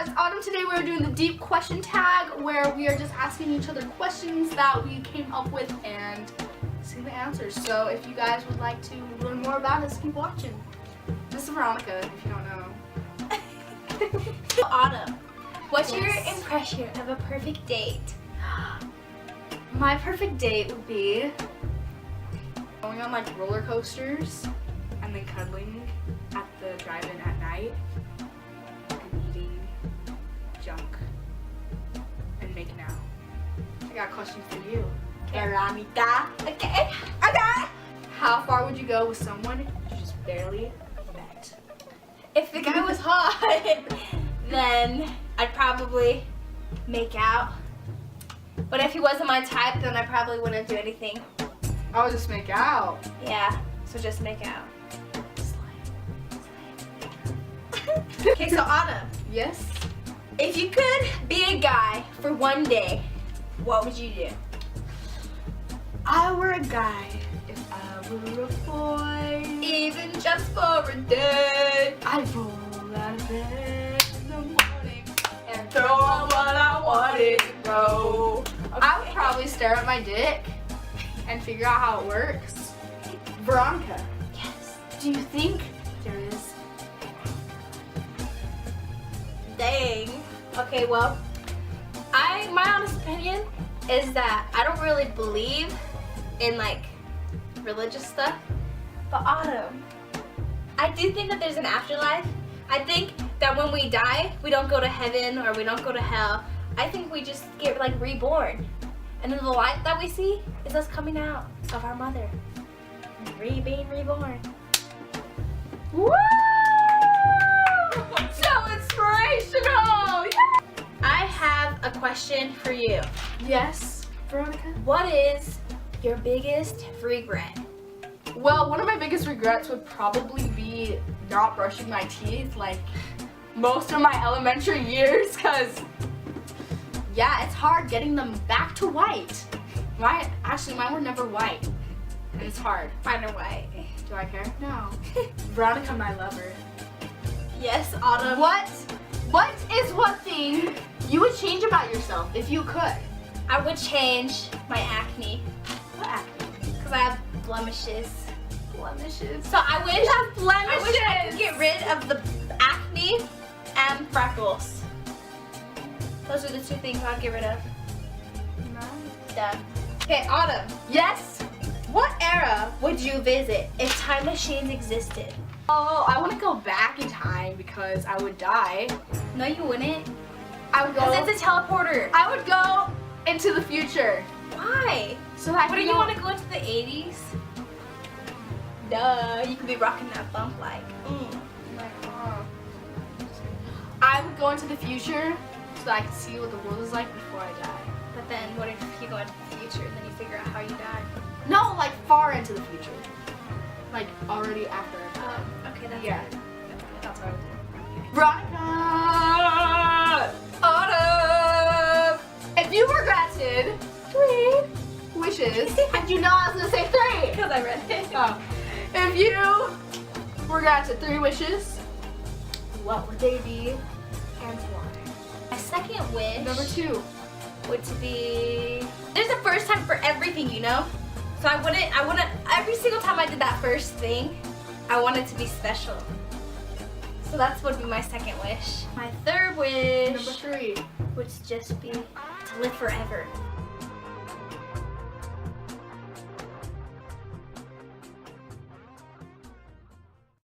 guys, Autumn, today we're doing the deep question tag where we are just asking each other questions that we came up with and see the answers. So if you guys would like to learn more about us, keep watching. This is Veronica, if you don't know. Autumn, what's your Yes. impression of a perfect date? My perfect date would be going on like roller coasters and then cuddling at the drive-in at night and eating junk and making out. I got a question for you. Veronica. Okay. How far would you go with someone you just barely met? If the guy was hot, then I'd probably make out. But if he wasn't my type, then I probably wouldn't do anything. I would just make out. Yeah, so just make out. Okay, so Autumn, Yes? if you could be a guy for one day, what would you do? I were a guy if I were a boy. Even just for a day. I'd roll out of bed in the morning and throw on what I wanted to throw. I would probably stare at my dick and figure out how it works. Veronica, Yes. do you think there is? Dang. Okay, well, my honest opinion is that I don't really believe in like religious stuff. But Autumn, I do think that there's an afterlife. I think that when we die, we don't go to heaven or we don't go to hell. I think we just get like reborn. And then the light that we see is us coming out of our mother. And being reborn. Woo! So inspirational! I have a question for you. Yes, Veronica? What is your biggest regret? Well, one of my biggest regrets would probably be not brushing my teeth like most of my elementary years, because yeah, it's hard getting them back to white. Mine were never white, and it's hard. Mine are white. Do I care? No. Veronica, my lover. Yes, Autumn. What is one thing you would change about yourself if you could? I would change my acne What acne? because I have blemishes. Blemishes. So I wish I Blemishes. could get rid of the acne and freckles. Those are the two things I'd get rid of. Done. Okay, Autumn. Yes. What era would you visit if time machines existed? Oh, I want to go back in time because I would die. No, you wouldn't. I would go. Because it's a teleporter. I would go into the future. Why? So I Wouldn't you want to go into the 80s? Duh, you could be rocking that bump like. I would go into the future so that I could see what the world is like before I die. But then what if you go into the future and then you figure out how you died? No, like far into the future. Like already after I die. Okay, that's Yeah. it. That's what I would do. Veronica! Autumn! If you were granted 3 wishes, and you know I was gonna say 3. Because I read it. Oh. If you were granted 3 wishes, what would they be and why? My second wish Number 2. would to be, there's a first time for everything, you know? So I wouldn't, every single time I did that first thing, I want it to be special. So that's would be my second wish. My third wish Number 3. would just be to live forever.